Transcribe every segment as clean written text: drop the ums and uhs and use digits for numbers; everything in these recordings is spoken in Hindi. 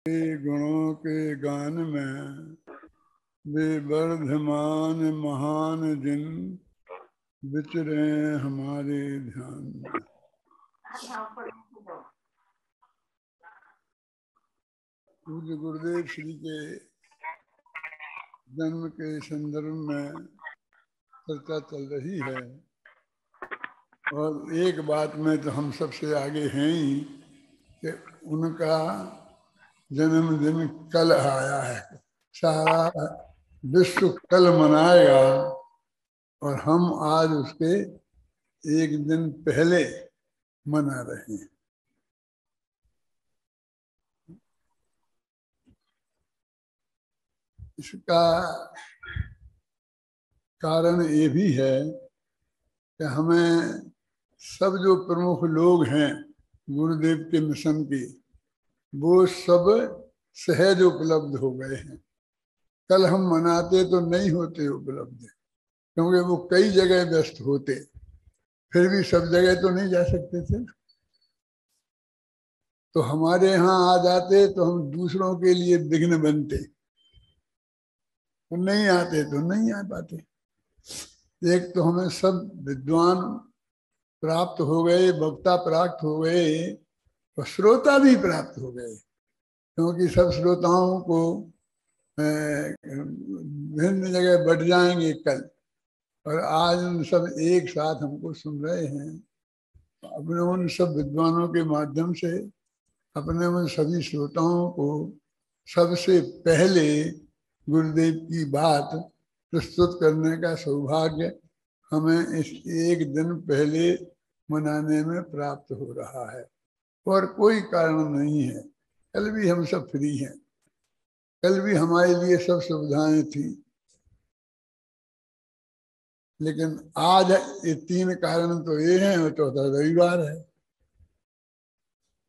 के गुणों के गान में वे वर्धमान महान जिन विचरे हमारे ध्यान में। पूज्य गुरुदेव श्री के जन्म के संदर्भ में चर्चा चल रही है और एक बात में तो हम सबसे आगे हैं ही कि उनका जन्मदिन कल आया है। सारा विश्व कल मनाएगा और हम आज उसके एक दिन पहले मना रहे हैं। इसका कारण ये भी है कि हमें सब जो प्रमुख लोग हैं गुरुदेव के मिशन के, वो सब सहज उपलब्ध हो गए हैं। कल हम मनाते तो नहीं होते उपलब्ध, क्योंकि वो कई जगह व्यस्त होते, फिर भी सब जगह तो नहीं जा सकते थे। तो हमारे यहाँ आ जाते तो हम दूसरों के लिए विघ्न बनते, वो नहीं आते तो नहीं आ पाते। एक तो हमें सब विद्वान प्राप्त हो गए, वक्ता प्राप्त हो गए और श्रोता भी प्राप्त हो गए, क्योंकि सब श्रोताओं को विभिन्न जगह बढ़ जाएंगे कल, और आज उन सब एक साथ हमको सुन रहे हैं। अपने उन सब विद्वानों के माध्यम से अपने उन सभी श्रोताओं को सबसे पहले गुरुदेव की बात प्रस्तुत करने का सौभाग्य हमें इस एक दिन पहले मनाने में प्राप्त हो रहा है, और कोई कारण नहीं है। कल भी हम सब फ्री हैं, कल भी हमारे लिए सब सुविधाएं थी, लेकिन आज ये तीन कारण तो ये हैं, और चौथा रविवार है।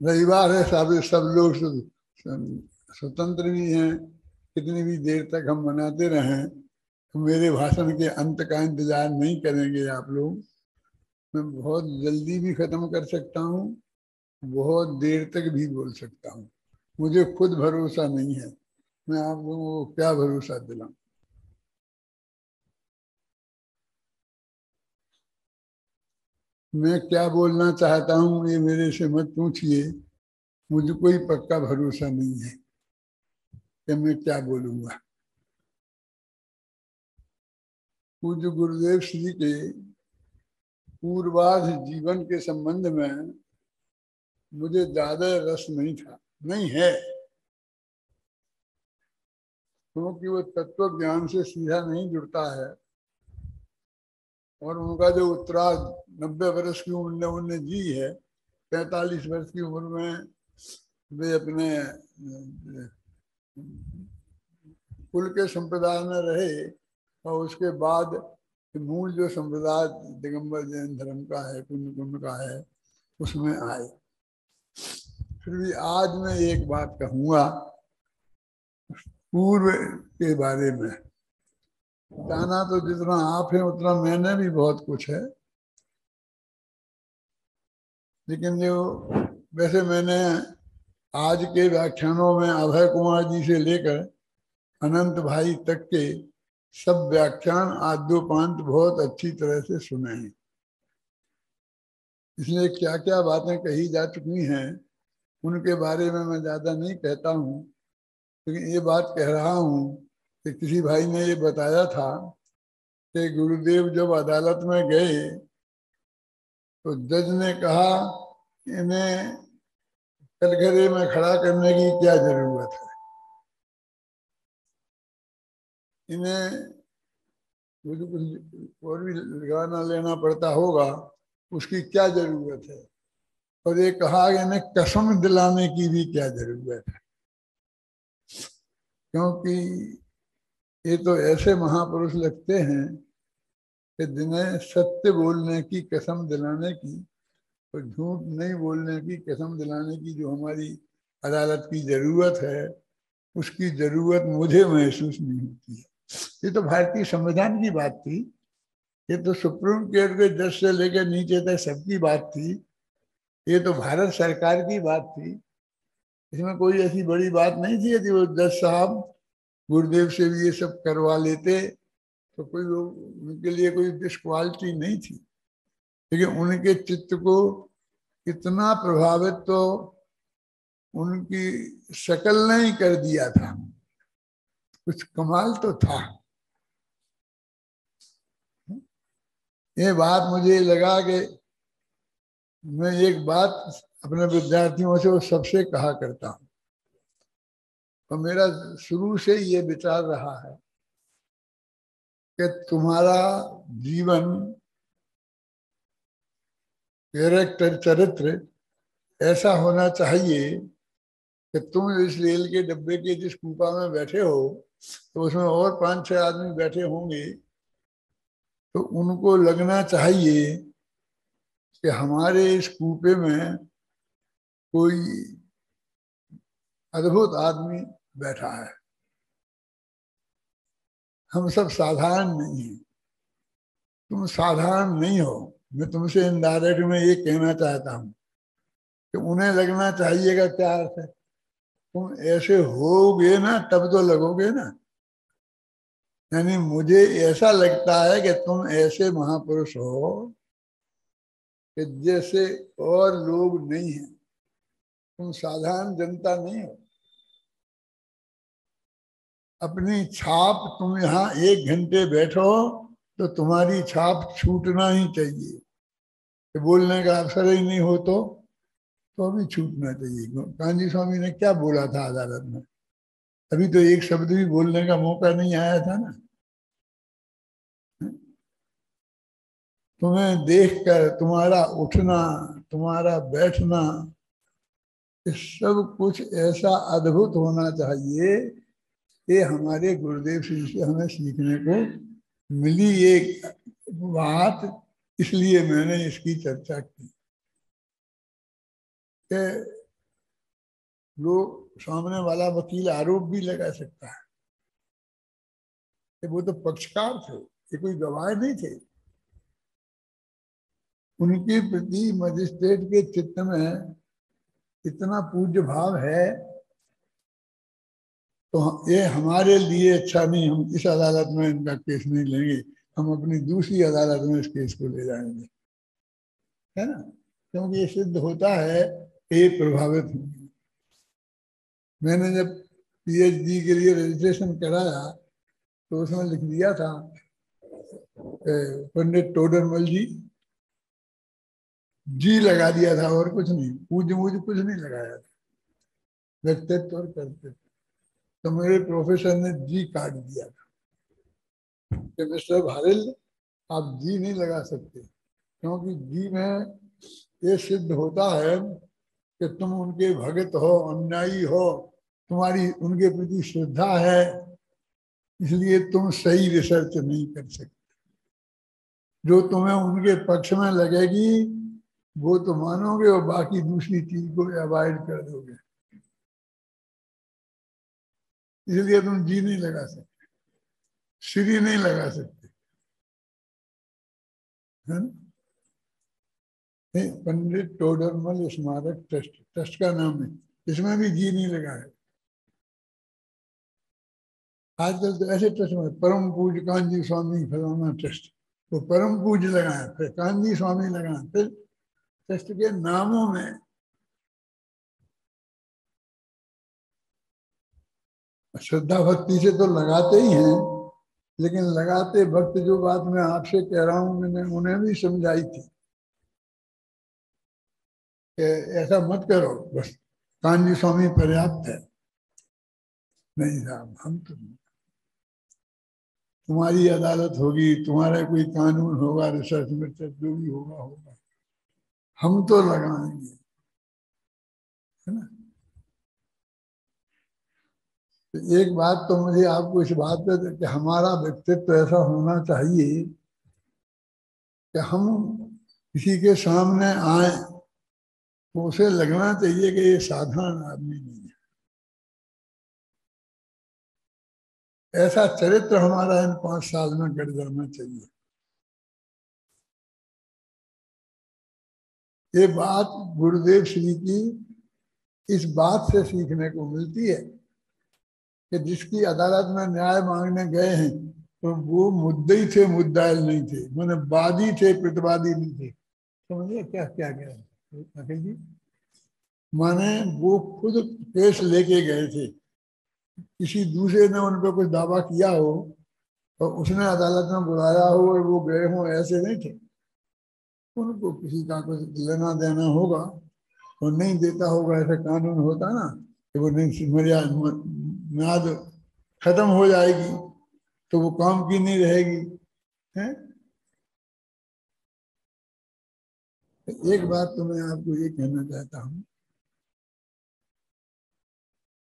रविवार है, सब लोग स्वतंत्र भी हैं। कितनी भी देर तक हम मनाते रहें तो मेरे भाषण के अंत का इंतजार नहीं करेंगे आप लोग। मैं बहुत जल्दी भी खत्म कर सकता हूँ, बहुत देर तक भी बोल सकता हूँ। मुझे खुद भरोसा नहीं है, मैं आप लोगों को क्या भरोसा दिलाऊं। मैं क्या बोलना चाहता हूँ ये मेरे से मत पूछिए, मुझे कोई पक्का भरोसा नहीं है कि मैं क्या बोलूंगा। पूज्य गुरुदेव श्री के पूर्वाध जीवन के संबंध में मुझे ज्यादा रस नहीं था, नहीं है, क्योंकि वो तत्व ज्ञान से सीधा नहीं जुड़ता है। और उनका जो उत्तराध 90 वर्ष की उम्र उन्होंने जी है, 45 वर्ष की उम्र में वे अपने कुल के संप्रदाय में रहे, और उसके बाद मूल जो संप्रदाय दिगंबर जैन धर्म का है, पुण्य कुंड का है, उसमें आए। फिर भी आज मैं एक बात कहूँगा पूर्व के बारे में। जाना तो जितना आप हैं उतना मैंने भी बहुत कुछ है, लेकिन जो वैसे मैंने आज के व्याख्यानों में अभय कुमार जी से लेकर अनंत भाई तक के सब व्याख्यान आद्योपांत बहुत अच्छी तरह से सुने हैं। इसलिए क्या क्या बातें कही जा चुकी हैं उनके बारे में मैं ज्यादा नहीं कहता हूँ, लेकिन ये बात कह रहा हूँ कि किसी भाई ने ये बताया था कि गुरुदेव जब अदालत में गए तो जज ने कहा इन्हें कटघरे में खड़ा करने की क्या जरूरत है, इन्हें मुझे कुछ और भी लगाना लेना पड़ता होगा, उसकी क्या जरूरत है। और ये कहा कि इन्हें कसम दिलाने की भी क्या जरूरत है, क्योंकि ये तो ऐसे महापुरुष लगते हैं कि जिन्हें सत्य बोलने की कसम दिलाने की और झूठ नहीं बोलने की कसम दिलाने की जो हमारी अदालत की जरूरत है, उसकी जरूरत मुझे महसूस नहीं होती है। ये तो भारतीय संविधान की बात थी, ये तो सुप्रीम कोर्ट के जज से लेकर नीचे तक सबकी बात थी, ये तो भारत सरकार की बात थी। इसमें कोई ऐसी बड़ी बात नहीं थी। यदि वो जज साहब गुरुदेव से भी ये सब करवा लेते तो कोई उनके लिए कोई डिस्क्वालिटी नहीं थी। लेकिन उनके चित्त को इतना प्रभावित तो उनकी शक्ल ने ही कर दिया था। कुछ कमाल तो था। ये बात मुझे लगा कि मैं एक बात अपने विद्यार्थियों से वो सबसे कहा करता हूँ, और मेरा शुरू से ये विचार रहा है कि तुम्हारा जीवन, कैरेक्टर, चरित्र ऐसा होना चाहिए कि तुम इस रेल के डब्बे के जिस कूपा में बैठे हो तो उसमें और 5-6 आदमी बैठे होंगे, तो उनको लगना चाहिए कि हमारे इस कूपे में कोई अद्भुत आदमी बैठा है। हम सब साधारण नहीं हैं, तुम साधारण नहीं हो। मैं तुमसे इनडायरेक्ट में ये कहना चाहता हूँ कि उन्हें लगना चाहिए का क्या अर्थ है, तुम ऐसे होगे ना तब तो लगोगे ना। यानी मुझे ऐसा लगता है कि तुम ऐसे महापुरुष हो कि जैसे और लोग नहीं हैं, तुम साधारण जनता नहीं हो। अपनी छाप, तुम यहाँ 1 घंटे बैठो तो तुम्हारी छाप छूटना ही चाहिए। कि बोलने का अवसर ही नहीं हो तो भी छूटना चाहिए। कांजी स्वामी ने क्या बोला था अदालत में? अभी तो एक शब्द भी बोलने का मौका नहीं आया था ना। तुम्हें देखकर तुम्हारा उठना, तुम्हारा बैठना, ये सब कुछ ऐसा अद्भुत होना चाहिए। ये हमारे गुरुदेव श्री से हमें सीखने को मिली एक बात, इसलिए मैंने इसकी चर्चा की। कि लोग, सामने वाला वकील आरोप भी लगा सकता है कि वो तो पक्षकार थे, ये कोई गवाह नहीं थे। उनके प्रति मजिस्ट्रेट के चित्त में इतना पूज्य भाव है तो ये हमारे लिए अच्छा नहीं, हम इस अदालत में इनका केस नहीं लेंगे, हम अपनी दूसरी अदालत में इस केस को ले जाएंगे, है ना। क्योंकि ये सिद्ध होता है कि ये प्रभावित होंगे। मैंने जब पीएचडी के लिए रजिस्ट्रेशन कराया तो उसमें लिख दिया था पंडित टोडरमल जी लगा दिया था, और कुछ नहीं, पूज्य मुझे कुछ नहीं लगाया था, व्यक्तित्व और कर्तव्य। तो मेरे प्रोफेसर ने जी काट दिया था कि मिस्टर भारिल, आप जी नहीं लगा सकते, क्योंकि जी में ये सिद्ध होता है कि तुम उनके भगत हो, अनुयायी हो, तुम्हारी उनके प्रति श्रद्धा है, इसलिए तुम सही रिसर्च नहीं कर सकते। जो तुम्हें उनके पक्ष में लगेगी वो तो मानोगे और बाकी दूसरी चीज को अवॉइड कर दोगे, इसलिए तुम जी नहीं लगा सकते, श्री नहीं लगा सकते, है ना। पंडित टोडरमल स्मारक ट्रस्ट, ट्रस्ट का नाम है, इसमें भी जी नहीं लगा है। आजकल तो ऐसे ट्रस्ट में परम पूज्य कांजी स्वामी फलाना ट्रस्ट, वो परम पूज्य लगाए, फिर कांजी स्वामी लगाए, फिर ट्रस्ट के नामों में श्रद्धा भक्ति से तो लगाते ही हैं, लेकिन लगाते वक्त जो बात मैं आपसे कह रहा हूं, मैंने उन्हें भी समझाई थी कि ऐसा मत करो, बस कांजी स्वामी पर्याप्त है। नहीं साहब, हम तो, तुम्हारी अदालत होगी, तुम्हारा कोई कानून होगा, रिसर्च मिर्चर्च जो भी होगा होगा, हम तो लगाएंगे, है ना। तो एक बात तो मुझे आपको इस बात पे कि हमारा व्यक्तित्व ऐसा होना चाहिए कि हम किसी के सामने आए तो उसे लगना चाहिए कि ये साधारण आदमी नहीं है। ऐसा चरित्र हमारा इन 5 साल में गढ़ जाना चाहिए। ये बात गुरुदेव श्री की इस बात से सीखने को मिलती है कि जिसकी अदालत में न्याय मांगने गए हैं तो वो मुद्दई थे, मुद्दाइल नहीं थे, मैंने वादी थे, प्रतिवादी नहीं थे। समझिए क्या क्या क्या अखिल जी, माने वो खुद केस लेके गए थे, किसी दूसरे ने उन पर कुछ दावा किया हो तो उसने अदालत में बुलाया हो और वो गए हो, ऐसे नहीं थे। उनको किसी का कुछ लेना देना होगा और नहीं देता होगा, ऐसा कानून होता ना कि वो नहीं मियाद खत्म हो जाएगी तो वो काम की नहीं रहेगी है। एक बात तो मैं आपको ये कहना चाहता हूँ,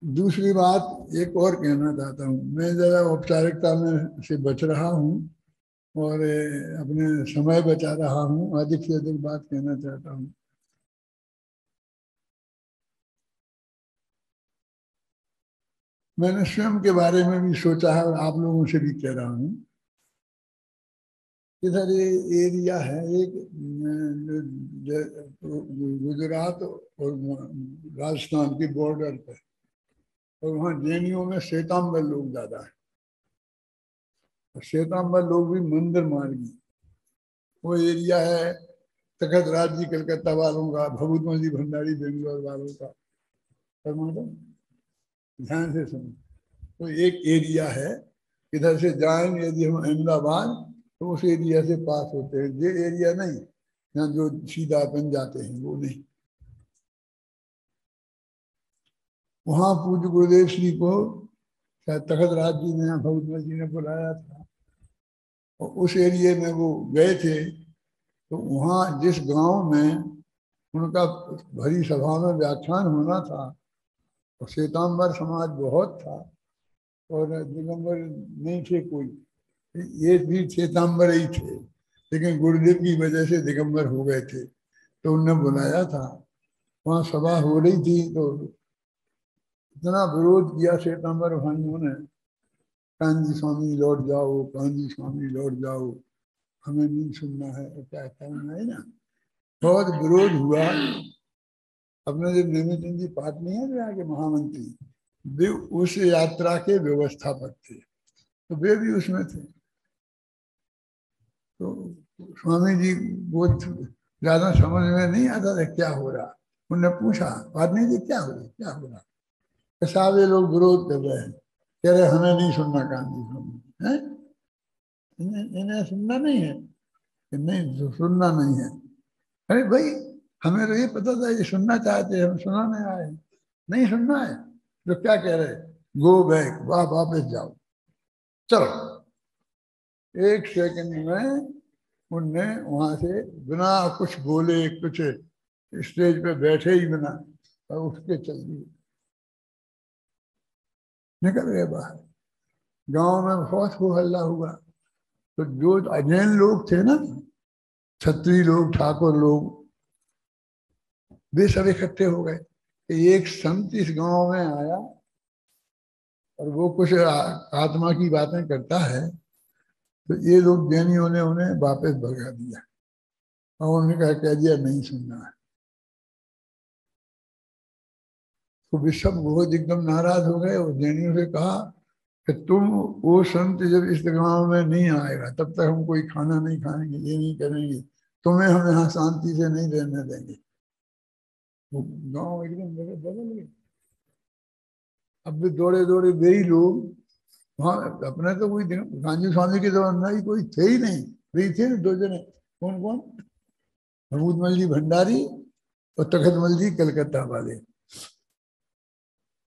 दूसरी बात एक और कहना चाहता हूँ। मैं जरा औपचारिकता में से बच रहा हूँ और अपने समय बचा रहा हूँ, अधिक से अधिक बात कहना चाहता हूँ। मैंने स्वयं के बारे में भी सोचा है और आप लोगों से भी कह रहा हूँ। इधर ये एरिया है एक गुजरात और राजस्थान की बॉर्डर पर, और वहाँ जैनियों में श्वेतांबर लोग ज्यादा है। श्वेतांबर लोग भी मंदिर मार्गी, वो एरिया है तखत राज जी कलकत्ता वालों का, भभूतमल जी भंडारी बेंगलोर वालों का। ध्यान से सुनो, तो एक एरिया है, इधर से जाएंगे यदि हम अहमदाबाद तो उस एरिया से पास होते हैं। ये एरिया नहीं यहाँ जो सीधा बन जाते हैं वो नहीं। वहां पूज्य गुरुदेव श्री को शायद तखत राज जी ने, भगवत जी ने बुलाया था और उस एरिया में वो गए थे। तो वहाँ जिस गांव में उनका भरी सभा में व्याख्यान होना था, और श्वेतांबर समाज बहुत था और दिगंबर नहीं थे कोई, ये भी श्वेतांबर ही थे, लेकिन गुरुदेव की वजह से दिगंबर हो गए थे। तो उनने बुलाया था, वहाँ सभा हो रही थी, तो इतना विरोध किया श्वेतांबर भाइयों ने, कांजी स्वामी लौट जाओ, कांजी स्वामी लौट जाओ, हमें नहीं सुनना है, क्या करना है ना। बहुत विरोध हुआ। अपने जो नेमिचंद जी पाटनी है जो यहाँ के महामंत्री, वे उस यात्रा के व्यवस्थापक थे, तो वे भी उसमें थे। तो स्वामी जी वो ज्यादा समझ में नहीं आता था क्या हो रहा। उन्होंने पूछा, पाटनी जी क्या हो रहा, क्या हो रहा? सारे लोग विरोध कर रहे हैं, कह रहे हमें नहीं सुनना गांधी स्वामी है, इन्हें सुनना नहीं है, नहीं सुनना नहीं है। अरे भाई, हमें तो ये पता था ये सुनना चाहते हैं, हम सुनाने आए, नहीं सुनना है तो क्या कह रहे, गो बैक, वापस जाओ, चलो। एक सेकंड में उनने वहां से बिना कुछ बोले, कुछ स्टेज पे बैठे ही बिना, और उठ के चल दिए, निकल गए बाहर। गांव में बहुत हो हल्ला हुआ। तो जो अजैन लोग थे ना, छत्री लोग, ठाकुर लोग, वे सब इकट्ठे हो गए। एक संत इस गांव में आया और वो कुछ आत्मा की बातें करता है, तो ये लोग जैनियों ने उन्हें वापस भगा दिया और उन्होंने कह दिया नहीं सुनना है। तो विश्व बहुत एकदम नाराज हो गए और जैनियों से कहा कि तुम वो संत जब इस गांव में नहीं आएगा तब तक हम कोई खाना नहीं खाएंगे, ये नहीं करेंगे, तुम्हें हम यहाँ शांति से नहीं रहने देंगे। वो गांव एकदम बदल गए। अब भी दौड़े दौड़े वे ही लोग वहां, अपने तो कोई गांधी स्वामी के तो अंदर ही कोई थे ही नहीं, वे थे दो जने। कौन कौन? महमूद जी भंडारी और तखत जी कलकत्ता वाले,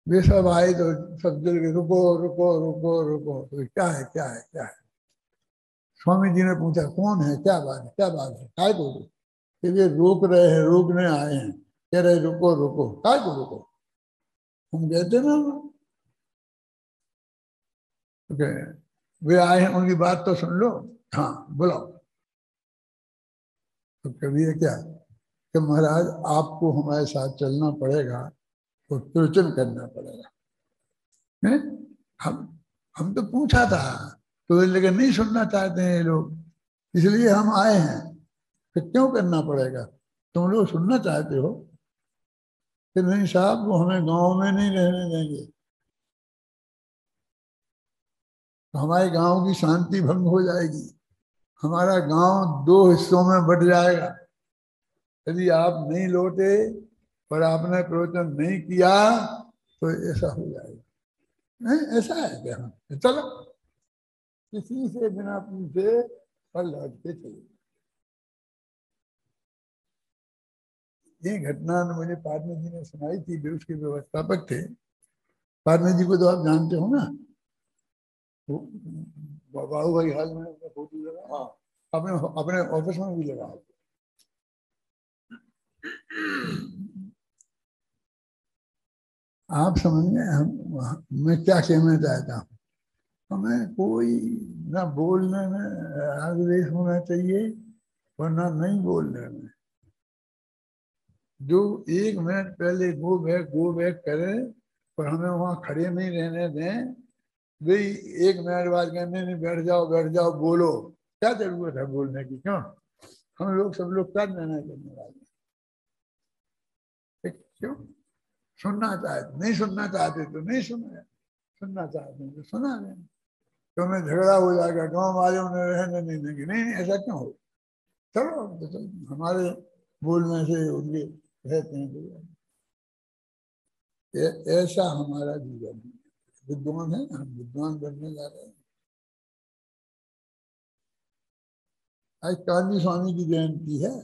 वे सब आए तो सब दिल के रुको रुको रुको रुको, तो क्या है क्या है क्या है? स्वामी जी ने पूछा कौन है, क्या बात है, क्या बात है, काय को कि वे रोक रहे हैं, रोकने आए हैं, कह रहे रुको रुको, काय को रुको, हम कहते ना। वे आए हैं, उनकी बात तो सुन लो, हाँ बुलाओ। तो कभी है क्या कि महाराज आपको हमारे साथ चलना पड़ेगा, तो प्रवचन करना पड़ेगा है? हम हम तो पूछा था तो, लेकिन नहीं सुनना चाहते हैं ये लोग, इसलिए हम आए हैं। तो क्यों करना पड़ेगा, तुम लोग सुनना चाहते हो कि नहीं साहब वो हमें गांव में नहीं रहने देंगे, तो हमारे गांव की शांति भंग हो जाएगी, हमारा गांव दो हिस्सों में बट जाएगा यदि आप नहीं लौटे और आपने प्रवचन नहीं किया तो ऐसा हो जाएगा। नहीं ऐसा है क्या? चलो किसी से बिना पूछे पर लौट के चले। ये घटना मुझे पाटनी जी ने सुनाई थी, वे उसके व्यवस्थापक थे। पाटनी जी को तो आप जानते हो ना, बाबू भाई हाल में फोटो लगा, हाँ अपने अपने ऑफिस में भी लगा। आप समझ गए मैं क्या कहना चाहता हूँ। हमें कोई ना बोलने में आग्रह होना चाहिए और ना नहीं बोलने में। जो 1 मिनट पहले गो बैक करे और हमें वहां खड़े नहीं रहने दें, वे 1 मिनट बाद कहने नहीं बैठ जाओ बोलो। क्या जरूरत है बोलने की? क्यों हम लोग सब लोग क्या निर्णय करने वाले? क्यों सुनना चाहते, नहीं सुनना चाहते तो नहीं सुना, सुनना चाहते हैं तो सुना दें। तो हमें झगड़ा हो जाएगा, गांव वाले उन्हें रहने नहीं देंगे, नहीं ऐसा क्यों हो? चलो तो हमारे बोलने से उनके रहते हैं। ऐसा हमारा जीवन है। विद्वान है, हम विद्वान बनने जा रहे हैं। आज कांजी स्वामी की जयंती है,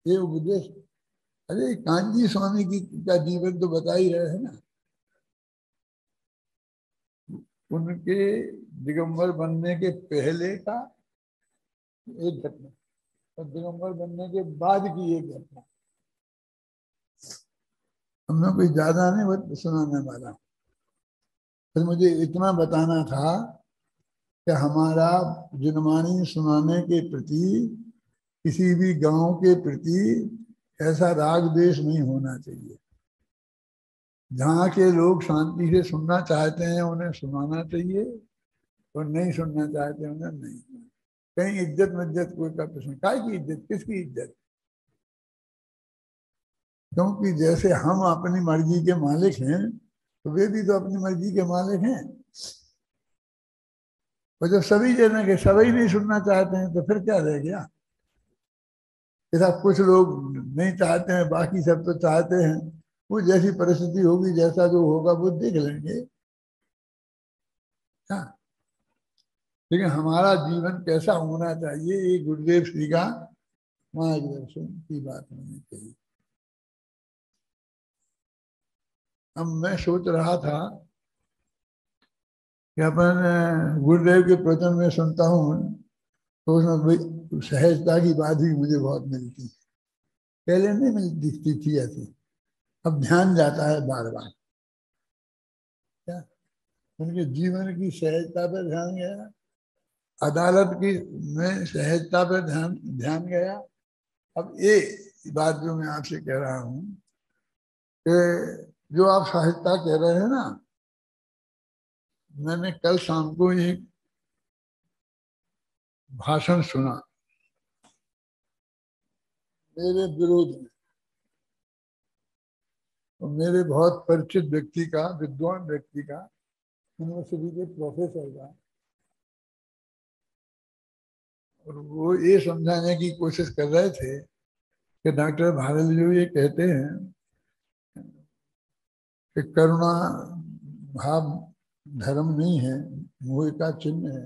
ये उपदेश। अरे कांजी स्वामी की का जीवन तो बता ही रहे हैं ना। उनके दिगंबर बनने के पहले का एक घटना और दिगंबर बनने के बाद की एक घटना। हमने कोई ज्यादा नहीं सुनाने वाला, फिर मुझे इतना बताना था कि हमारा जिनवाणी सुनाने के प्रति, किसी भी गांव के प्रति ऐसा राग द्वेष नहीं होना चाहिए। जहाँ के लोग शांति से सुनना चाहते हैं उन्हें सुनाना चाहिए, और नहीं सुनना चाहते उन्हें नहीं। कहीं इज्जत मज्जत कोई का प्रश्न, काय की इज्जत, किसकी इज्जत? क्योंकि जैसे हम अपनी मर्जी के मालिक हैं तो वे भी तो अपनी मर्जी के मालिक हैं। और जब सभी जने के सभी नहीं सुनना चाहते हैं तो फिर क्या रह गया? ऐसा कुछ लोग नहीं चाहते हैं, बाकी सब तो चाहते हैं। वो जैसी परिस्थिति होगी, जैसा जो होगा वो देख लेंगे। हाँ, लेकिन हमारा जीवन कैसा होना चाहिए, ये गुरुदेव श्री का मार्गदर्शन की बात होनी चाहिए। अब मैं सोच रहा था कि अपन गुरुदेव के प्रवचन में सुनता हूँ तो उसमें सहजता की बात भी मुझे बहुत मिलती है। पहले नहीं दिखती थी ऐसी, अब ध्यान जाता है बार बार। क्या उनके जीवन की सहजता पर ध्यान गया, अदालत की में सहजता पर ध्यान ध्यान गया। अब ये बात जो मैं आपसे कह रहा हूँ कि जो आप सहजता कह रहे हैं ना, मैंने कल शाम को एक भाषण सुना मेरे विरोध में, और मेरे बहुत परिचित व्यक्ति का, विद्वान व्यक्ति का, यूनिवर्सिटी के प्रोफेसर का। और वो ये समझाने की कोशिश कर रहे थे कि डॉक्टर भारत जो ये कहते हैं कि करुणा भाव धर्म नहीं है, मोह का चिन्ह है,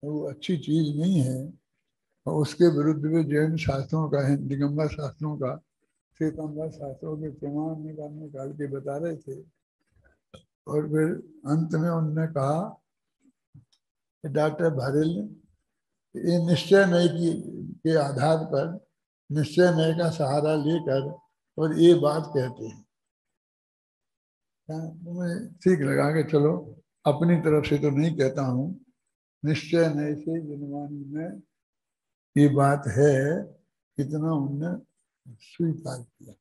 वो अच्छी चीज नहीं है, और उसके विरुद्ध में जैन शास्त्रों का है, दिगंबर शास्त्रों का, श्वेतांबर शास्त्रों के प्रमाण निकाल के बता रहे थे। और फिर अंत में उन्होंने कहा कि डॉक्टर भारेल ने ये निश्चय नय के आधार पर, निश्चय नय का सहारा लेकर और ये बात कहते हैं। मुझे ठीक लगा कि चलो अपनी तरफ से तो नहीं कहता हूँ, निश्चय नय से जिनवाणी में ये बात है, कितना उनने स्वीकार किया।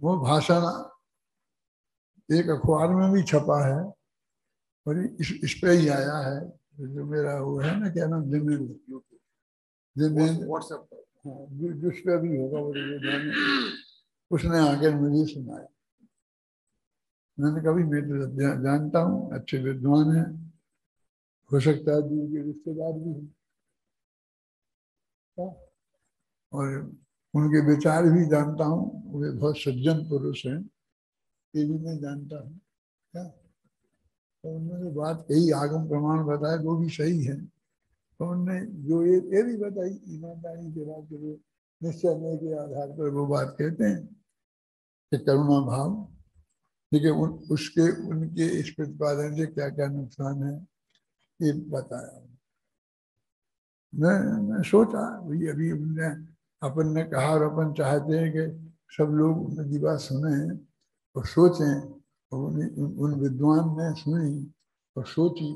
वो भाषण एक अखबार में भी छपा है और इस पे ही आया है, जो मेरा वो है ना, क्या नाम, जिमेल, व्हाट्सएप पर। हाँ, जिसका भी होगा वो उसने आकर मुझे सुनाया। मैंने कहा मैं तो जानता हूँ, अच्छे विद्वान है, हो सकता है दूर के रिश्तेदार भी हैं, और उनके विचार भी जानता हूँ, वे बहुत सज्जन पुरुष हैं, ये भी मैं जानता हूँ। क्या तो उन्होंने जो बात कही, आगम प्रमाण बताया, वो भी सही है। तो उनने जो ये भी बताई ईमानदारी के बात, जो निश्चय के आधार पर वो बात कहते हैं कि करुणा भाव, ठीक है, उसके उनके इस प्रतिपादन से क्या क्या नुकसान है ये बताया। मैं सोचा भाई, अभी उनने अपन ने कहा और अपन चाहते हैं कि सब लोग उनकी बात सुने और सोचें, और उन विद्वान ने सुनी और सोची,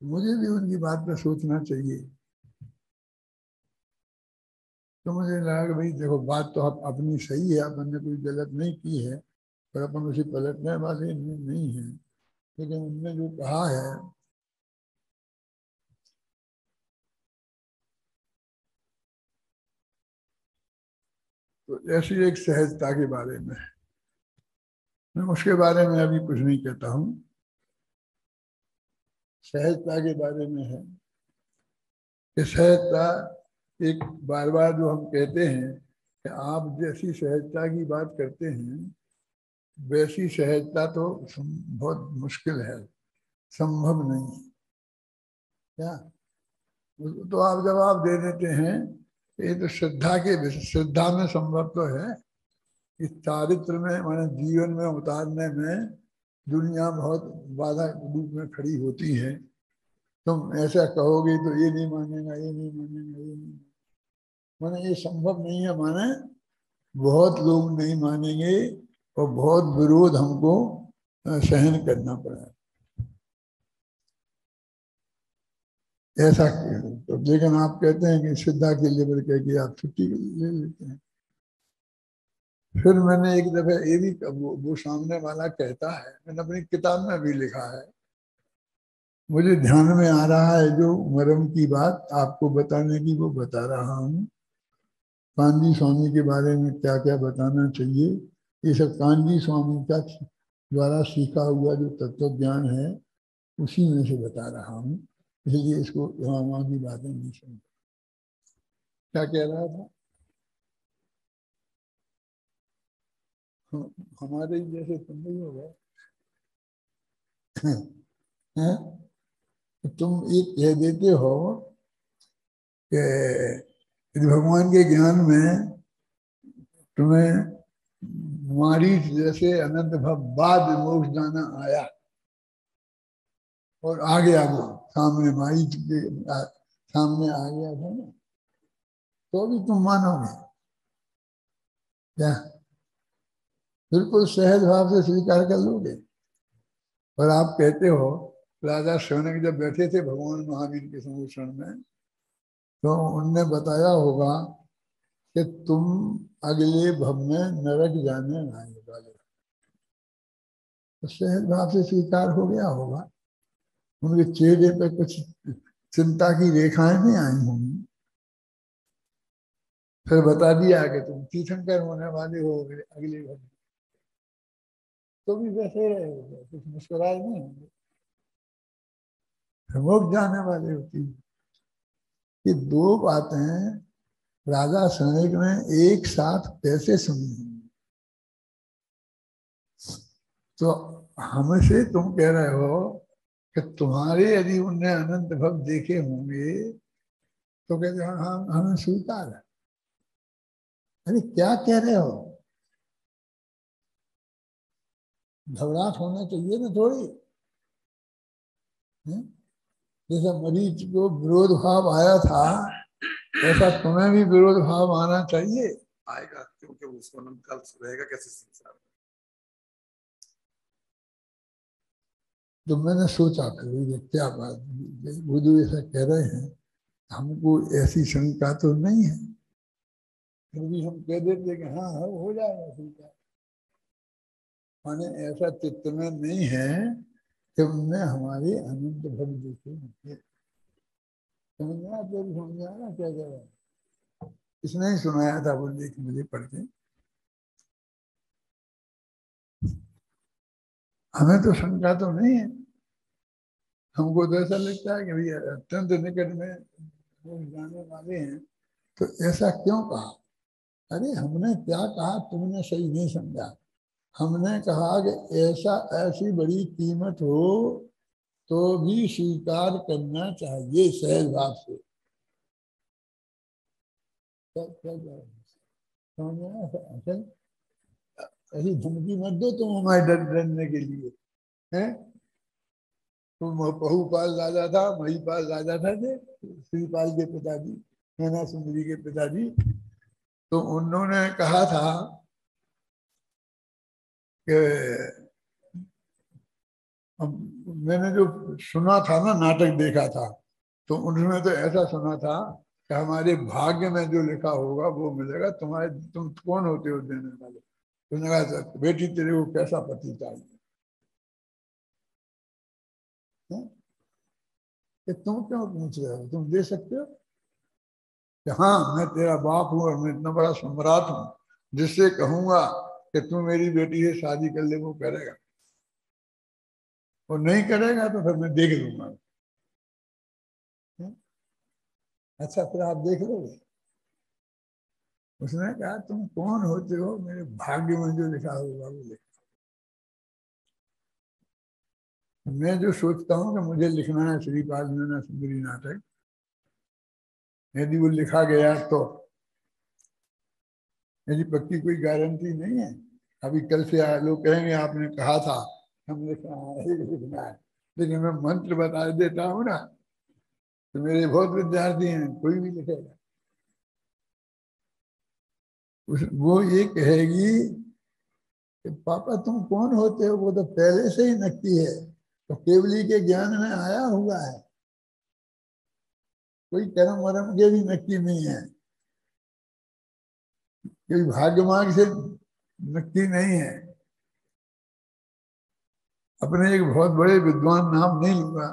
मुझे भी उनकी बात पर सोचना चाहिए। तो मुझे लगा कि भाई देखो, बात तो अपनी सही है, अपन ने कोई गलत नहीं की है, पर अपन उसे पलटने वाले नहीं है। लेकिन उनने जो कहा है, तो ऐसी एक सहजता के बारे में, मैं उसके बारे में अभी कुछ नहीं कहता हूँ। सहजता के बारे में है कि सहजता, एक बार बार जो हम कहते हैं कि आप जैसी सहजता की बात करते हैं, वैसी सहजता तो बहुत मुश्किल है, संभव नहीं है। क्या तो आप जवाब दे देते हैं, ये तो श्रद्धा के श्रद्धा में संभव तो है, इस चारित्र में, माने जीवन में उतारने में दुनिया बहुत बाधा रूप में खड़ी होती है। तुम ऐसा कहोगे तो ये नहीं मानेगा, ये नहीं मानेगा, ये नहीं माने, ये संभव नहीं है। माने बहुत लोग नहीं मानेंगे और बहुत विरोध हमको सहन करना पड़ा, ऐसा क्यों? तो लेकिन आप कहते हैं कि श्रद्धा के लेवल कह के आप छुट्टी ले लेते हैं। फिर मैंने एक दफे ये भी, वो सामने वाला कहता है, मैंने अपनी किताब में भी लिखा है, मुझे ध्यान में आ रहा है जो मरम की बात आपको बताने की, वो बता रहा हूँ। कांजी स्वामी के बारे में क्या क्या बताना चाहिए, ये सब कांजी स्वामी का द्वारा सीखा हुआ जो तत्व ज्ञान है, उसी में से बता रहा हूँ, इसलिए इसको यहाँ वहाँ की बातें नहीं सुन। क्या कह रहा था? हमारे ही जैसे तुम नहीं हो गए हैं? तुम ये कह देते हो कि यदि भगवान के ज्ञान में तुम्हें मारीच जैसे अनंत भव बाद मोक्ष जाना आया, और आ गया, वो सामने मारीच के सामने आ गया था ना, तो भी तुम मानोगे क्या? बिल्कुल सहज भाव से स्वीकार कर लोगे। और आप कहते हो, राजा शौनक जब बैठे थे भगवान महावीर के संरक्षण में, तो उनने बताया होगा कि तुम अगले भव में नरक जाने आने वाले, तो सहज भाव से स्वीकार हो गया होगा। उनके चेहरे पे कुछ चिंता की रेखाएं नहीं आई होंगी। फिर बता दिया कि तुम तीर्थंकर होने वाले हो अगले भव में, तो भी वैसे रहेगा, कुछ मुस्कुराए नहीं होंगे, मोक्ष जाने वाले होती। ये दो बातें राजा सनक ने एक साथ कैसे सुनी? तो हमसे तुम कह रहे हो कि तुम्हारे यदि उनने अनंत भव देखे होंगे, तो कहते हाँ हाँ हमें स्वीकार है। अरे क्या कह रहे हो? घबराहट होना चाहिए ना थोड़ी, है? जैसा मरीज को विरोध भाव आया था, ऐसा तुम्हें भी विरोध भाव आना चाहिए। आएगा, क्योंकि उसको अनंत काल रहेगा कैसे संसार में। तो मैंने सोचा कि क्या बात, वो जो ऐसा कह रहे हैं, हमको ऐसी शंका तो नहीं है, फिर भी हम कह देते कि हाँ हाँ हो जाएगा स्वीकार। माने ऐसा चित्त में नहीं है कि उनने हमारे अनंत भव देखे होंगे। समझ में आता है? समझ में आ रहा क्या कह रहा है? किसने ही सुनाया था वो लेख मुझे पढ़ के। हमें तो शंका तो नहीं है, हमको तो ऐसा लगता है कि भैया अत्यंत निकट में लोग जाने वाले हैं, तो ऐसा क्यों कहा? अरे हमने क्या कहा तुमने सही नहीं समझा। हमने कहा कि ऐसा ऐसी बड़ी कीमत हो तो भी स्वीकार करना चाहिए सहज भाव से। क्या क्या क्या समझ में आया? असल ऐसी धमकी मत दो तुम हमारे डरने के लिए, हैं? तुम पहुपाल राजा था, महीपाल राजा था थे, श्रीपाल के पिताजी, मैना सुंदरी के पिताजी। तो उन्होंने कहा था कि मैंने जो सुना था ना, नाटक देखा था, तो उन्होंने तो ऐसा सुना था कि हमारे भाग्य में जो लिखा होगा वो मिलेगा, तुम्हारे तुम कौन होते हो देने वाले? तुमने कहा बेटी तेरे को कैसा पति चाहिए? कि तुम क्यों पूछ रहे हो, तुम दे सकते हो कि हाँ मैं तेरा बाप हूँ और मैं इतना बड़ा सम्राट हूँ, जिससे कहूंगा कि तू मेरी बेटी से शादी कर ले वो करेगा, और नहीं करेगा तो फिर मैं देख लूंगा। अच्छा फिर आप देख लोगे? उसने कहा तुम कौन होते हो, मेरे भाग्य में जो लिखा होगा वो लिखा। मैं जो सोचता हूँ कि मुझे लिखना है श्रीपाद मैना सुंदरी नाटक, यदि वो लिखा गया तो, यदि पक्की कोई गारंटी नहीं है। अभी कल से लोग कहेंगे आपने कहा था हम लिखना है, लेकिन मैं मंत्र बता देता हूँ ना, तो मेरे बहुत विद्यार्थी हैं, कोई भी लिखेगा। वो ये कहेगी कि पापा तुम कौन होते हो, वो तो पहले से ही नक्की है, तो केवली के ज्ञान में आया हुआ है, कोई कर्म वर्म के भी नक्की नहीं है, कोई भाग्य मार्ग से नक्की नहीं है। अपने एक बहुत बड़े विद्वान नाम नहीं लूंगा,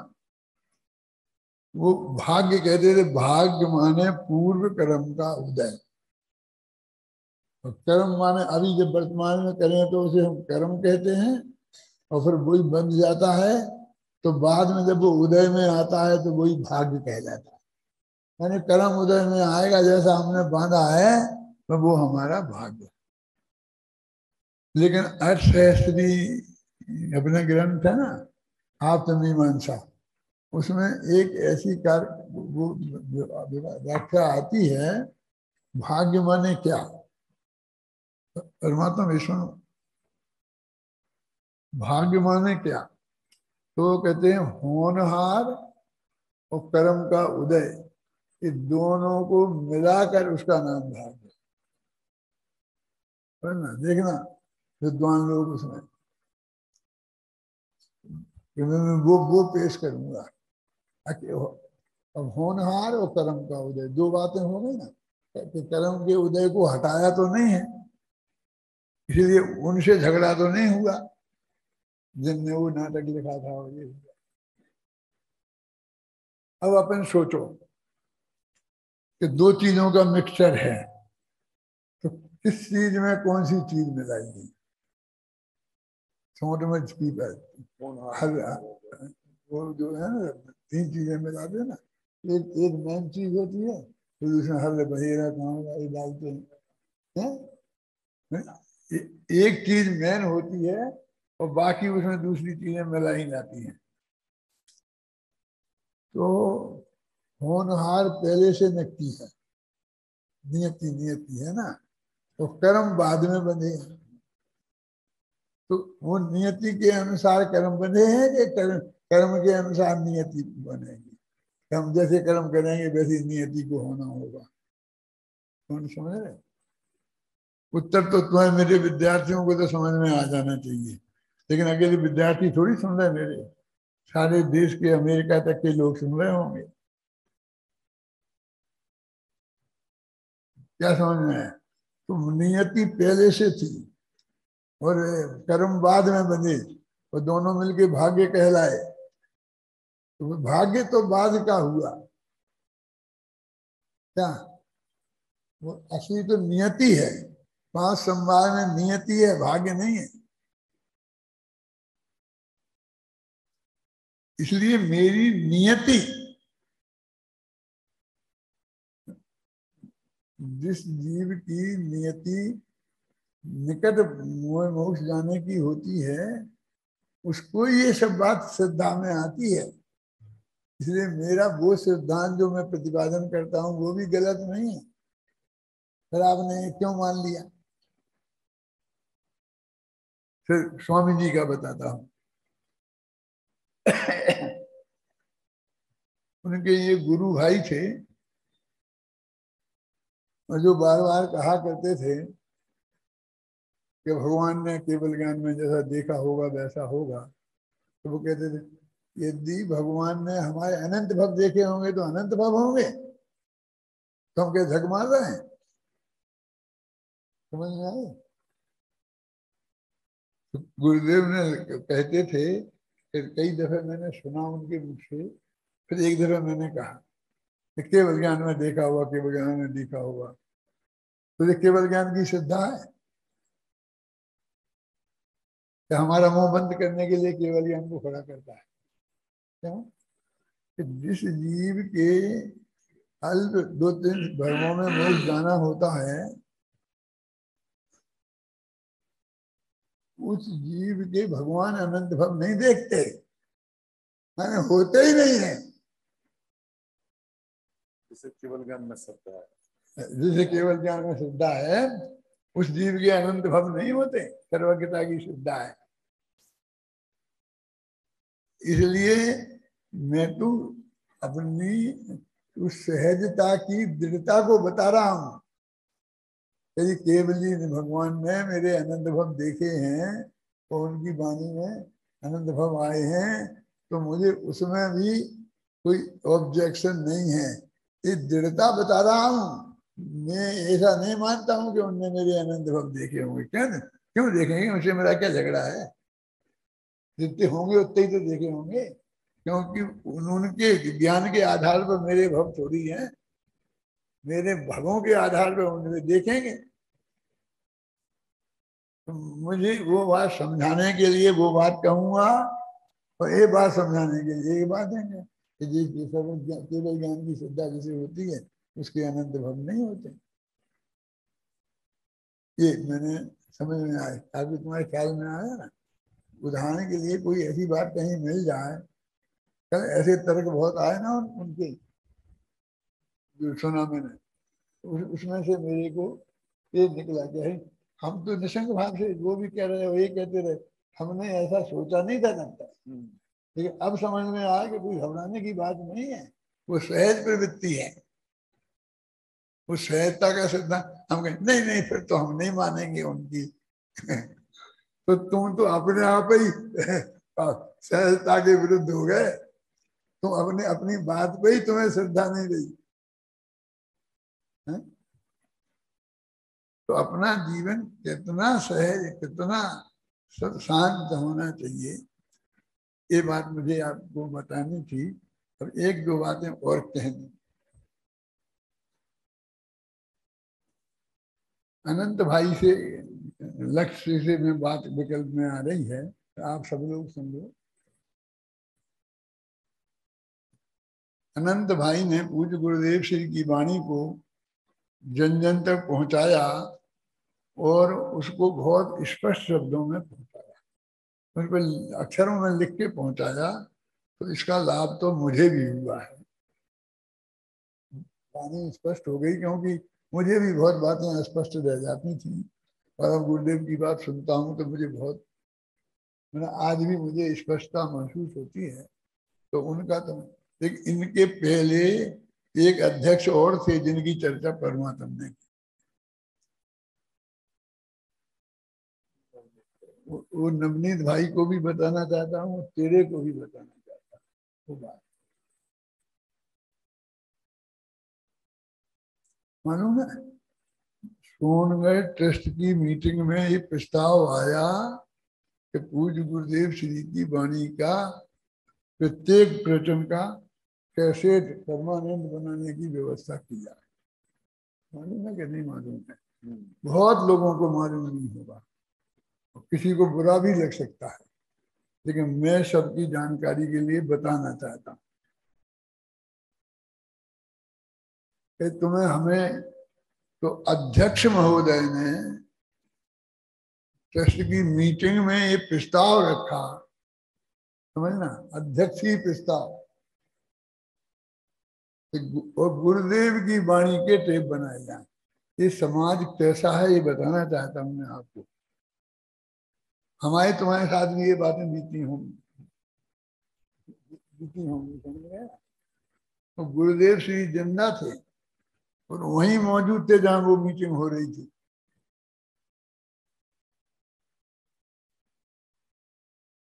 वो भाग्य कहते थे, भाग्य माने पूर्व कर्म का उदय, और कर्म माने अभी जब वर्तमान में करें तो उसे हम कर्म कहते हैं, और फिर वही बन जाता है, तो बाद में जब वो उदय में आता है तो वही भाग्य कहलाता है। यानी कर्म उदय में आएगा, जैसा हमने बांधा है तो वो हमारा भाग्य। लेकिन अर्थशास्त्री अपने ग्रंथ है ना आत्ममीमांसा, उसमें एक ऐसी वो व्याख्या आती है, भाग्य माने क्या? परमात्मा विष्णु, भाग्य माने क्या? तो कहते हैं होनहार और कर्म का उदय, ये दोनों को मिलाकर उसका नाम भाग्य है ना। देखना विद्वान लोग उसमें, मैं वो पेश करूंगा। अब होनहार और कर्म का उदय दो बातें हो गई ना, कि कर्म के उदय को हटाया तो नहीं है, इसलिए उनसे झगड़ा तो नहीं हुआ जिनने वो नाटक लिखा था। और ये अब अपन सोचो कि दो चीजों का मिक्सचर है, तो किस चीज में कौन सी चीज मिलाएगी? छोटे में की हर वो जो है ना, तीन चीजें मिला दे ना, एक एक मेन चीज होती है, फिर उसमें हर बहेरा काम वाली डालते हैं, एक चीज मेन होती है और बाकी उसमें दूसरी चीजें मिलाई जाती हैं। तो होनहार पहले से नक्की है, नियति नियति है ना, तो कर्म बाद में बंधे हैं, तो वो नियति के अनुसार कर्म बंधे हैं कि कर्म कर्म के अनुसार नियति बनेगी? हम जैसे कर्म करेंगे वैसी नियति को होना होगा। कौन समझ रहे? उत्तर तो तुम्हें मेरे विद्यार्थियों को तो समझ में आ जाना चाहिए, लेकिन अकेले विद्यार्थी थोड़ी सुन रहे, मेरे सारे देश के अमेरिका तक के लोग सुन रहे होंगे। क्या समझ में है? तो नियति पहले से थी और कर्म बाद में बने, और दोनों मिलके भाग्य कहलाए, तो भाग्य तो बाद का हुआ क्या? वो असली तो नियति है। 5 संभार में नियति है, भाग्य नहीं है। इसलिए मेरी नियति, जिस जीव की नियति निकट मोक्ष जाने की होती है, उसको ये सब बात श्रद्धा में आती है। इसलिए मेरा वो सिद्धांत जो मैं प्रतिपादन करता हूँ वो भी गलत नहीं है। फिर आपने क्यों मान लिया? फिर स्वामी जी का बताता हूँ। उनके ये गुरु भाई थे और जो बार बार कहा करते थे कि भगवान ने केवल ज्ञान में जैसा देखा होगा वैसा होगा, तो वो कहते थे यदि भगवान ने हमारे अनंत भव देखे होंगे तो अनंत भव होंगे, तो हम क्या झक मार रहे हैं? समझ में आए? तो गुरुदेव ने कहते थे, फिर कई दफे मैंने सुना उनके मुख से, फिर एक दफे मैंने कहा कि केवल ज्ञान में देखा होगा, केवल ज्ञान में देखा होगा। तो ये केवल ज्ञान की श्रद्धा है कि हमारा मुंह बंद करने के लिए केवल ज्ञान को खड़ा करता है। क्यों? कि जिस जीव के अल्प 2-3 भर्मों में मोक्ष जाना होता है, उस जीव के भगवान अनंत भव नहीं देखते, माने होते ही नहीं है। जिसे केवल ज्ञान में श्रद्धा है, जिसे केवल ज्ञान में श्रद्धा है, उस जीव के अनंत भव नहीं होते, सर्वज्ञता की श्रद्धा है। इसलिए मैं तो अपनी उस सहजता की दृढ़ता को बता रहा हूं। यदि केवली भगवान ने मेरे अनंत भव देखे हैं और उनकी वाणी में अनंत भव आए हैं, तो मुझे उसमें भी कोई ऑब्जेक्शन नहीं है। ये दृढ़ता बता रहा हूं। मैं ऐसा नहीं मानता हूं कि उनने मेरे अनंत भव देखे होंगे। क्यों देखेंगे? उनसे मेरा क्या झगड़ा है? जितने होंगे उतने ही तो देखे होंगे, क्योंकि उनके ज्ञान के आधार पर मेरे भव थोड़ी हैं। मेरे भवों के आधार पर उन्हें देखेंगे। तो मुझे वो बात समझाने के लिए वो बात कहूंगा, और ये बात समझाने के लिए ये बात देंगे कि जी केवल ज्ञान की श्रद्धा जिसे होती है उसके अनंत भव नहीं होते। ये मैंने समझ में आया, अभी तुम्हारे ख्याल में आया ना। उदाहरण के लिए कोई ऐसी बात कहीं मिल जाए, कल ऐसे तर्क बहुत आए ना उनके, जो सुना मैंने, उसमें से मेरे को ये निकला कि हम तो निशंक भाव से वो भी कह रहे हो, ये कहते रहे हमने ऐसा सोचा नहीं था तब तक, लेकिन अब समझ में आया कि कोई घबराने की बात नहीं है, वो सहज प्रवृत्ति है। उस सहजता का सिद्धांत हम कहें नहीं नहीं, फिर तो हम नहीं मानेंगे उनकी। तो तुम तो अपने आप ही सहजता के विरुद्ध हो गए। तुम अपने अपनी बात पे ही तुम्हें श्रद्धा नहीं रही है? तो अपना जीवन कितना सहज, कितना शांत होना चाहिए, ये बात मुझे आपको बतानी थी। और 1-2 बातें और कहनी। अनंत भाई से, लक्ष्य से मैं बात विकल्प में आ रही है, आप सब लोग समझो। अनंत भाई ने पूज्य गुरुदेव श्री की वाणी को जन जन तक पहुंचाया और उसको बहुत स्पष्ट शब्दों में पहुंचाया, उस पर अक्षरों में लिख के पहुंचाया। तो इसका लाभ तो मुझे भी हुआ है। वाणी स्पष्ट हो गई, क्योंकि मुझे भी बहुत बातें अस्पष्ट रह जाती थी। और अब गुरुदेव की बात सुनता हूँ तो मुझे बहुत, मैंने आज भी मुझे स्पष्टता महसूस होती है। तो उनका तो, लेकिन इनके पहले एक अध्यक्ष और थे जिनकी चर्चा परमात्मा ने की। वो नवनीत भाई को भी बताना चाहता हूँ, तेरे को भी बताना चाहता हूँ वो बात। मालूम है, सोनगढ़ ट्रस्ट की मीटिंग में ये प्रस्ताव आया कि पूज्य गुरुदेव श्री की वाणी का प्रत्येक प्रवचन का कैसेट परमानेंट बनाने की व्यवस्था की जाए। मालूम है कि नहीं मालूम है? बहुत लोगों को मालूम नहीं होगा, किसी को बुरा भी लग सकता है, लेकिन मैं सबकी जानकारी के लिए बताना चाहता हूँ कि तुम्हें हमें तो अध्यक्ष महोदय ने ट्रस्ट की मीटिंग में ये प्रस्ताव रखा, समझना, अध्यक्ष ही प्रस्ताव, और गुरुदेव की वाणी के टेप बनाए जाए। ये समाज कैसा है ये बताना चाहता हूं मैं आपको। हमारे तुम्हारे साथ भी ये बातें बीती होंगी, समझ गए? तो गुरुदेव श्री जिंदा थे और वहीं मौजूद थे जहां वो मीटिंग हो रही थी।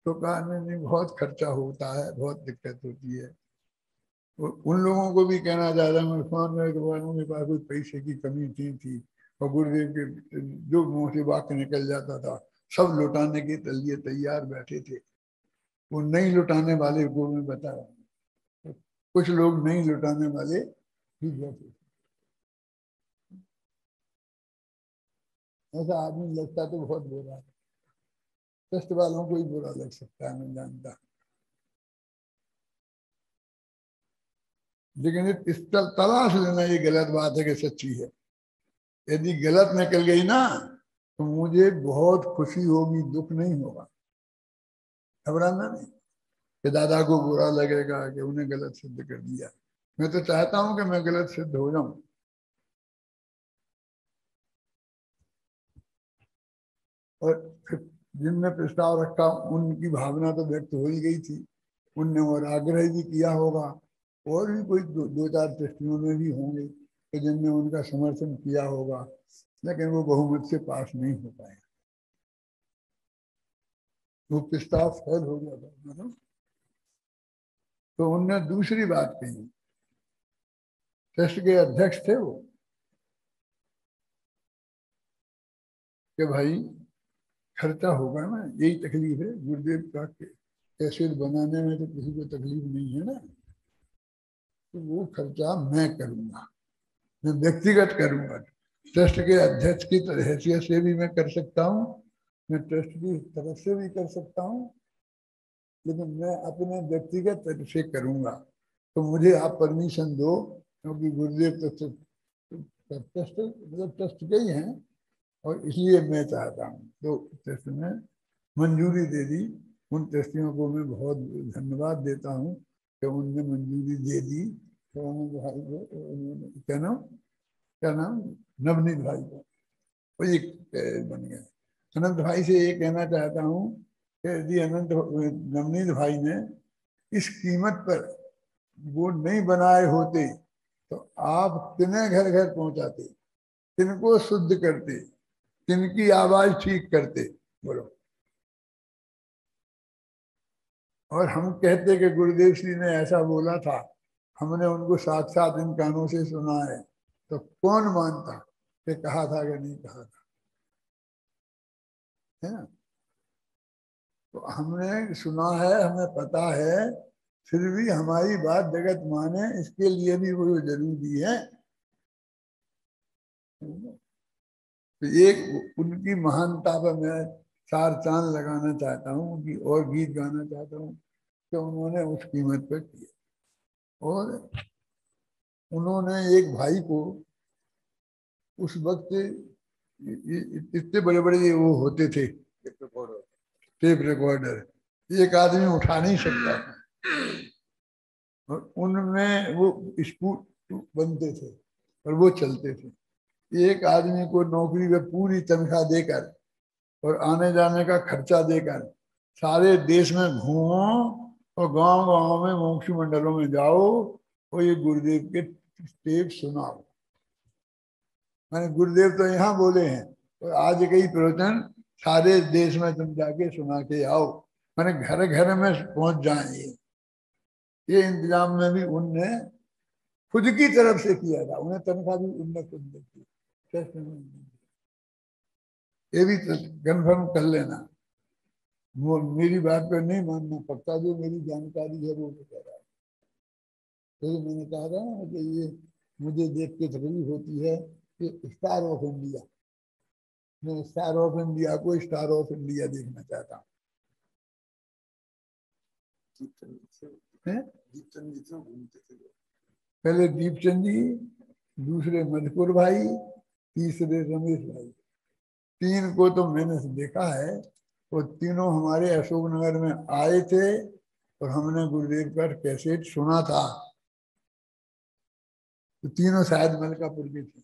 तो कहा नहीं, बहुत खर्चा होता है, बहुत दिक्कत होती है। उन लोगों को भी कहना चाहता हूँ, के पास कोई पैसे की कमी थी और गुरुदेव के जो मुंह से वाक्य निकल जाता था सब लुटाने के लिए तैयार बैठे थे। वो नहीं लुटाने वाले को मैं बता रहा हूँ, कुछ लोग नहीं लुटाने वाले भी बैठे थे। ऐसा आदमी लगता तो बहुत बुरा है, ट्रस्ट वालों को ही बुरा लग सकता है, मैं जानता। लेकिन इस तलाश लेना ये गलत बात है कि सच्ची है। यदि गलत निकल गई ना तो मुझे बहुत खुशी होगी, दुख नहीं होगा। घबराना नहीं कि दादा को बुरा लगेगा कि उन्हें गलत सिद्ध कर दिया। मैं तो चाहता हूं कि मैं गलत सिद्ध हो जाऊं। और फिर जिनने प्रस्ताव रखा उनकी भावना तो व्यक्त हो ही गई थी, उनने और आग्रह भी किया होगा, और भी कोई दो चार ट्रस्टियों में भी होंगे कि जिनने उनका समर्थन किया होगा, लेकिन वो बहुमत से पास नहीं हो पाए। वो प्रस्ताव फेल हो गया था। तो उनने दूसरी बात कही, ट्रस्ट के अध्यक्ष थे वो, कि भाई खर्चा होगा ना, यही तकलीफ है गुरुदेव का कैसेट बनाने में, तो किसी को तकलीफ नहीं है ना, तो वो खर्चा मैं करूंगा, मैं व्यक्तिगत करूंगा। ट्रस्ट के अध्यक्ष की हैसियत से भी मैं कर सकता हूँ, मैं ट्रस्ट की तरफ से भी कर सकता हूँ, लेकिन मैं अपने व्यक्तिगत तरफ से करूंगा। तो मुझे आप परमिशन दो, क्योंकि गुरुदेव ट्रस्ट मतलब ट्रस्ट के ही हैं, और इसलिए मैं चाहता हूँ। तो ट्रस्ट ने मंजूरी दे दी। उन ट्रस्टियों को मैं बहुत धन्यवाद देता हूँ कि उनने मंजूरी दे दी। तो भाई को क्या नाम नवनीत भाई को, वो एक बन गया। अनंत भाई से ये कहना चाहता हूँ कि यदि नवनीत भाई ने इस कीमत पर वो नहीं बनाए होते तो आप किन्हें घर घर पहुंचाते, किनको शुद्ध करते, किनकी आवाज ठीक करते, बोलो। और हम कहते कि गुरुदेव श्री ने ऐसा बोला था, हमने उनको साक्षात इन कानों से सुना है, तो कौन मानता कि कहा था कि नहीं कहा था, है ना? तो हमने सुना है, हमें पता है, फिर भी हमारी बात जगत माने, इसके लिए भी वो जरूरी है। तो एक उनकी महानता पर मैं चार चांद लगाना चाहता हूँ, उनकी और गीत गाना चाहता हूँ कि उन्होंने उस कीमत पर किया। और उन्होंने एक भाई को उस वक्त इतने बड़े बड़े वो होते थे टेप रिकॉर्डर, एक आदमी उठा नहीं सकता था, और उनमें वो स्पूट बनते थे और वो चलते थे। एक आदमी को नौकरी में पूरी तनख्वाह देकर और आने जाने का खर्चा देकर सारे देश में घूमो और गांव गांव में मोक्षी मंडलों में जाओ और ये गुरुदेव के टेप सुनाओ। मैंने गुरुदेव तो यहाँ बोले हैं, और आज कई प्रवचन सारे देश में तुम जाके सुना के आओ, मैंने घर घर में पहुंच जाए। ये इंतजाम में भी उनने खुद की तरफ से किया था, उन्हें तनख्वाह भी उनने खुद दी। ये भी कन्फर्म कर लेना, वो मेरी बात पर नहीं मानना पड़ता, जो मेरी जानकारी है वो कह रहा है। तो मैंने कहा था ना कि ये मुझे देख के तकलीफ होती है कि स्टार ऑफ इंडिया, मैं स्टार ऑफ इंडिया को स्टार ऑफ इंडिया देखना चाहता हूँ। दीपचंद जी से घूमते थे। पहले दीपचंद जी, दूसरे मधुपुर भाई, तीसरे रमेश भाई। तीन को तो मैंने देखा है, वो तीनों हमारे अशोकनगर में आए थे और हमने गुरुदेव का कैसेट सुना था। तो तीनों शायद मलकापुर के थे।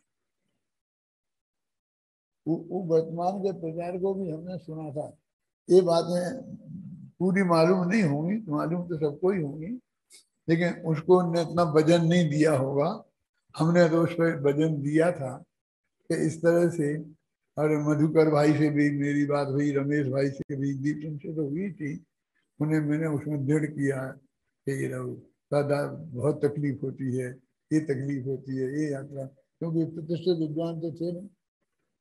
वो वर्तमान के प्रचार को भी हमने सुना था। ये बातें पूरी मालूम नहीं होंगी, मालूम तो सबको ही होंगी, लेकिन उसको उन्होंने इतना वजन नहीं दिया होगा। हमने तो उस पर वजन दिया था कि इस तरह से। और मधुकर भाई से भी मेरी बात हुई, रमेश भाई से भी, दीपन से तो हुई थी। उन्हें मैंने उसमें दृढ़ किया कि ये रहो दादा, बहुत तकलीफ होती है, ये तकलीफ होती है, ये यात्रा, क्योंकि प्रतिष्ठित विद्वान तो थे नहीं,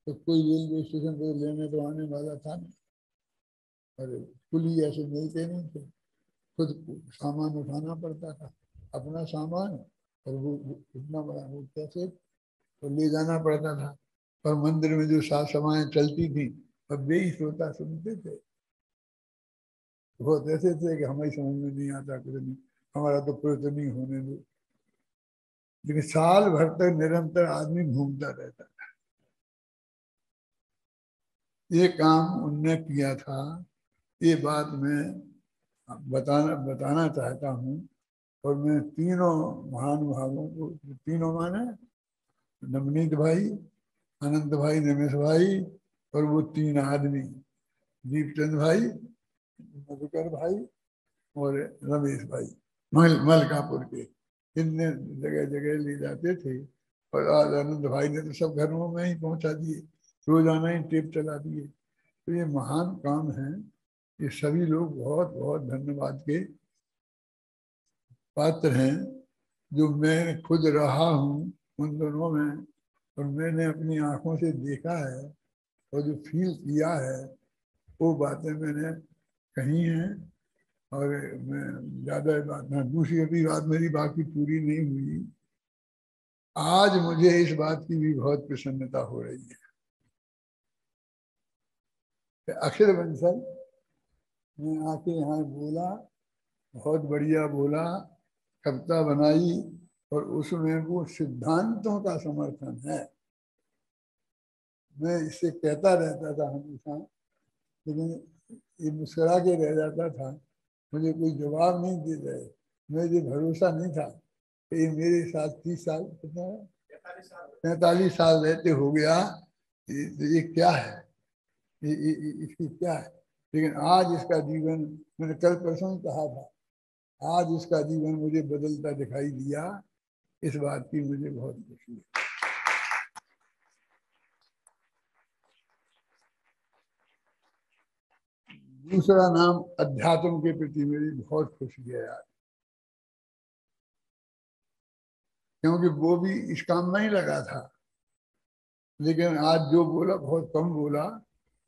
तो कोई रेलवे स्टेशन पर लेने तो आने वाला था नहीं, और कुली ऐसे मिलते नहीं थे, खुद सामान उठाना पड़ता था, अपना सामान, और वो इतना बड़ा वो कैसे तो ले जाना पड़ता था। और मंदिर में जो सात सभाएं चलती थी, अब वे ही श्रोता सुनते थे। बहुत ऐसे थे कि हमें समझ में नहीं आता, कुछ नहीं, हमारा तो प्रयत्न नहीं होने दो। लेकिन साल भर तक निरंतर आदमी घूमता रहता था। ये काम उनने किया था, ये बात मैं बताना बताना चाहता हूँ। और मैं तीनों महानुभावों को, तीनों माने नवनीत भाई, अनंत भाई, रमेश भाई, और वो तीन आदमी, दीपचंद भाई, मधुकर भाई और रमेश भाई, मलकापुर के, इतने जगह जगह ले जाते थे। और आज आनंद भाई ने तो सब घरों में ही पहुंचा दिए, रोजाना ही टेप चला दिए। तो ये महान काम है। ये सभी लोग बहुत बहुत धन्यवाद के पात्र हैं, जो मैं खुद रहा हूँ उन दोनों में, और मैंने अपनी आंखों से देखा है और जो फील किया है, वो बातें मैंने कही हैं। और मैं ज़्यादा बात ना, दूसरी अभी बात मेरी बाकी पूरी नहीं हुई। आज मुझे इस बात की भी बहुत प्रसन्नता हो रही है। अक्षर बंसल ने आके यहाँ बोला, बहुत बढ़िया बोला, कविता बनाई, और उसमें वो सिद्धांतों का समर्थन है। मैं इससे कहता रहता था हमेशा, लेकिन ये मुस्कुरा के रह जाता था, मुझे कोई जवाब नहीं दे रहे। मुझे भरोसा नहीं था कि ये मेरे साथ 30 साल, कितना है, 45 साल रहते हो गया, ये क्या है, इसकी क्या है। लेकिन आज इसका जीवन, मैंने कल परसों ही कहा था, आज इसका जीवन मुझे बदलता दिखाई दिया। इस बात की मुझे बहुत खुशी है। दूसरा नाम, अध्यात्म के प्रति मेरी बहुत खुशी है यार, क्योंकि वो भी इस काम में ही लगा था। लेकिन आज जो बोला बहुत कम बोला,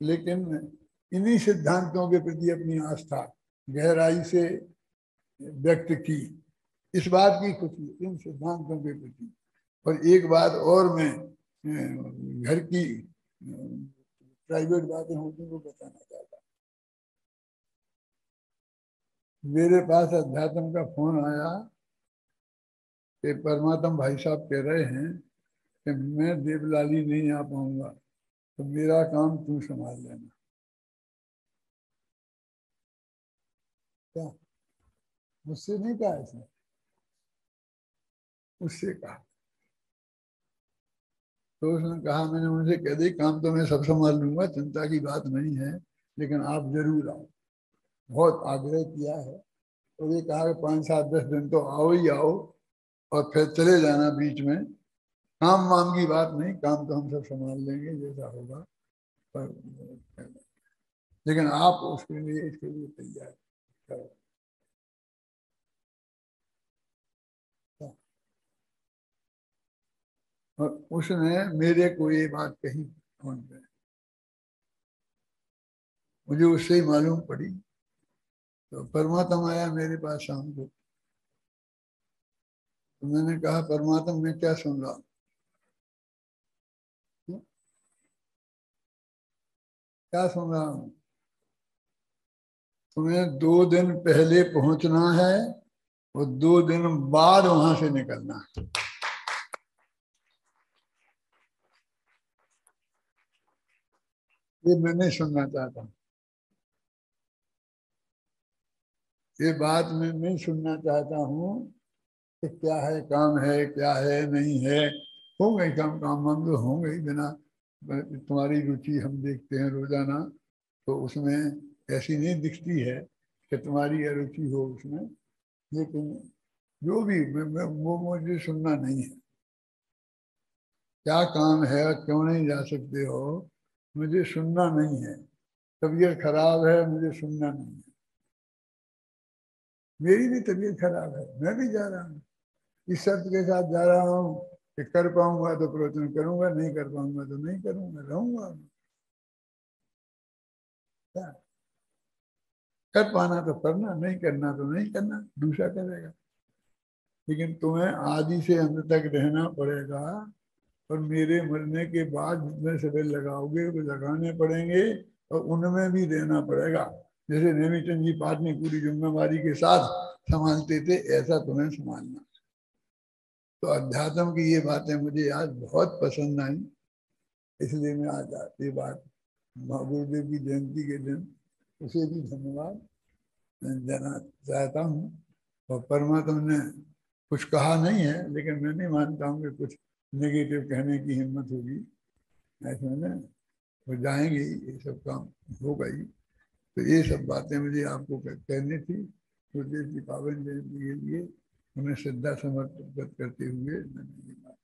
लेकिन इन्हीं सिद्धांतों के प्रति अपनी आस्था गहराई से व्यक्त की। इस बात की खुशी इन सिद्धांतों के प्रति। और एक बात और मैं घर की प्राइवेट बातें होती वो बताना चाहता हूँ। मेरे पास अध्यात्म का फोन आया कि परमात्म भाई साहब कह रहे हैं कि मैं देवलाली नहीं आ पाऊंगा, तो मेरा काम तू संभाल लेना। क्या? मुझसे नहीं कहा इसने, उससे कहा। तो उसने कहा, मैंने उनसे कह दी, काम तो मैं सब संभाल लूंगा, चिंता की बात नहीं है, लेकिन आप जरूर आओ। बहुत आग्रह किया है, और ये कहा कि 5 7 10 दिन तो आओ ही आओ, और फिर चले जाना बीच में। काम वाम की बात नहीं, काम तो हम सब संभाल लेंगे जैसा होगा, पर लेकिन आप उसके लिए, इसके लिए तैयार करो। और उसने मेरे को ये बात कही फोन पे, मुझे उससे ही मालूम पड़ी। तो परमात्मा आया मेरे पास शाम को, तो मैंने कहा, परमात्मा मैं क्या सुन रहा हूँ? क्या सुन रहा हूं? तुम्हें 2 दिन पहले पहुंचना है और 2 दिन बाद वहां से निकलना है। ये मैं नहीं सुनना चाहता, ये बात मैं नहीं सुनना चाहता हूँ कि क्या है काम है क्या है नहीं है। होंगे ही काम, काम वाम तो होंगे ही, बिना तुम्हारी रुचि हम देखते हैं रोजाना, तो उसमें ऐसी नहीं दिखती है कि तुम्हारी अरुचि हो उसमें। लेकिन जो भी वो मुझे सुनना नहीं है। क्या काम है और क्यों नहीं जा सकते हो, मुझे सुनना नहीं है। तबीयत खराब है, मुझे सुनना नहीं है। मेरी भी तबीयत खराब है, मैं भी जा रहा हूँ, इस शर्त के साथ जा रहा हूँ कि कर पाऊंगा तो प्रवचन करूंगा, नहीं कर पाऊंगा तो नहीं करूंगा, रहूंगा। क्या कर पाना तो करना, नहीं करना तो नहीं करना, दूसरा करेगा। लेकिन तुम्हें आदि से अंत तक रहना पड़ेगा, और मेरे मरने के बाद जितने सबे लगाओगे वो लगाने पड़ेंगे, और उनमें भी देना पड़ेगा। जैसे नेमीचंद जी पाटनी पूरी जिम्मेवारी के साथ संभालते थे, ऐसा तुम्हें संभालना। तो अध्यात्म की ये बातें मुझे आज बहुत पसंद आई, इसलिए मैं आज ये बात गुरुदेव की जयंती के दिन उसे भी धन्यवाद देना चाहता हूँ। और परमात्मा ने कुछ कहा नहीं है, लेकिन मैं नहीं मानता हूँ कि कुछ नेगेटिव कहने की हिम्मत होगी ऐसे में। वो जाएंगे, ये सब काम होगा ही। तो ये सब बातें मुझे आपको कहनी थी गुरुदेव की पावन जयंती के लिए। उन्हें श्रद्धा समर्पित करते हुए मैंने ये बात